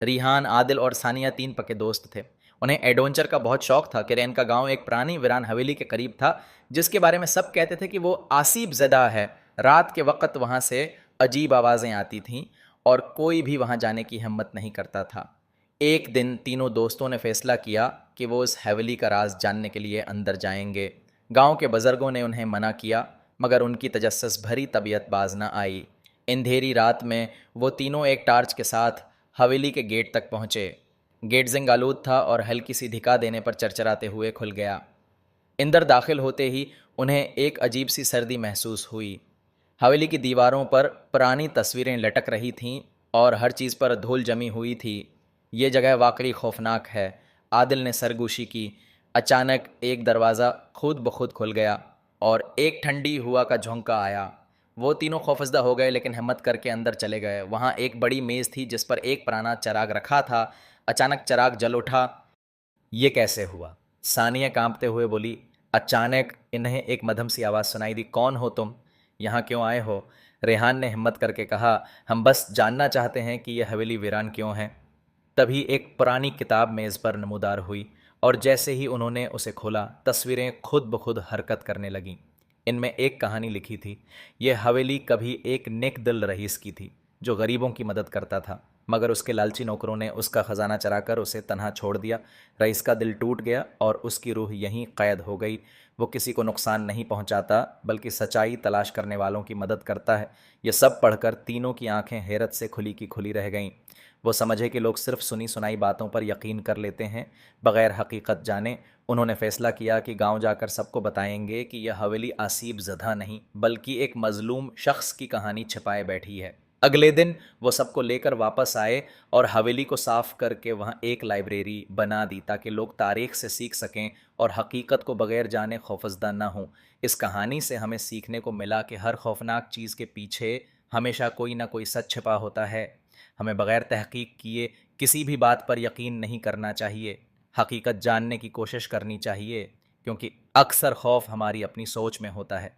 ریحان، عادل اور ثانیہ 3 پکے دوست تھے۔ انہیں ایڈونچر کا بہت شوق تھا۔ کرین کا گاؤں ایک پرانی ویران حویلی کے قریب تھا جس کے بارے میں سب کہتے تھے کہ وہ آسیب زدہ ہے۔ رات کے وقت وہاں سے عجیب آوازیں آتی تھیں اور کوئی بھی وہاں جانے کی ہمت نہیں کرتا تھا۔ ایک دن تینوں دوستوں نے فیصلہ کیا کہ وہ اس حویلی کا راز جاننے کے لیے اندر جائیں گے۔ گاؤں کے بزرگوں نے انہیں منع کیا مگر ان کی تجسس بھری طبیعت باز نہ آئی۔ اندھیری رات میں وہ تینوں ایک ٹارچ کے ساتھ حویلی کے گیٹ تک پہنچے۔ گیٹ زنگ آلود تھا اور ہلکی سی دھکا دینے پر چرچراتے ہوئے کھل گیا۔ اندر داخل ہوتے ہی انہیں ایک عجیب سی سردی محسوس ہوئی۔ حویلی کی دیواروں پر پرانی تصویریں لٹک رہی تھیں اور ہر چیز پر دھول جمی ہوئی تھی۔ یہ جگہ واقعی خوفناک ہے، عادل نے سرگوشی کی۔ اچانک ایک دروازہ خود بخود کھل گیا اور ایک ٹھنڈی ہوا کا جھونکا آیا۔ وہ تینوں خوفزدہ ہو گئے لیکن ہمت کر کے اندر چلے گئے۔ وہاں ایک بڑی میز تھی جس پر ایک پرانا چراغ رکھا تھا۔ اچانک چراغ جل اٹھا۔ یہ کیسے ہوا؟ ثانیہ کانپتے ہوئے بولی۔ اچانک انہیں ایک مدھم سی آواز سنائی دی، کون ہو تم؟ یہاں کیوں آئے ہو؟ ریحان نے ہمت کر کے کہا، ہم بس جاننا چاہتے ہیں کہ یہ حویلی ویران کیوں ہے۔ تبھی ایک پرانی کتاب میز پر نمودار ہوئی اور جیسے ہی انہوں نے اسے کھولا تصویریں خود بخود حرکت کرنے لگیں۔ ان میں ایک کہانی لکھی تھی، یہ حویلی کبھی ایک نیک دل رئیس کی تھی جو غریبوں کی مدد کرتا تھا، مگر اس کے لالچی نوکروں نے اس کا خزانہ چرا کر اسے تنہا چھوڑ دیا۔ رئیس کا دل ٹوٹ گیا اور اس کی روح یہیں قید ہو گئی۔ وہ کسی کو نقصان نہیں پہنچاتا بلکہ سچائی تلاش کرنے والوں کی مدد کرتا ہے۔ یہ سب پڑھ کر تینوں کی آنکھیں حیرت سے کھلی کی کھلی رہ گئیں۔ وہ سمجھے کہ لوگ صرف سنی سنائی باتوں پر یقین کر لیتے ہیں بغیر حقیقت جانے۔ انہوں نے فیصلہ کیا کہ گاؤں جا کر سب کو بتائیں گے کہ یہ حویلی آسیب زدہ نہیں بلکہ ایک مظلوم شخص کی کہانی چھپائے بیٹھی ہے۔ اگلے دن وہ سب کو لے کر واپس آئے اور حویلی کو صاف کر کے وہاں ایک لائبریری بنا دی تاکہ لوگ تاریخ سے سیکھ سکیں اور حقیقت کو بغیر جانے خوفزدہ نہ ہوں۔ اس کہانی سے ہمیں سیکھنے کو ملا کہ ہر خوفناک چیز کے پیچھے ہمیشہ کوئی نہ کوئی سچ چھپا ہوتا ہے۔ ہمیں بغیر تحقیق کیے کسی بھی بات پر یقین نہیں کرنا چاہیے۔ حقیقت جاننے کی کوشش کرنی چاہیے کیونکہ اکثر خوف ہماری اپنی سوچ میں ہوتا ہے۔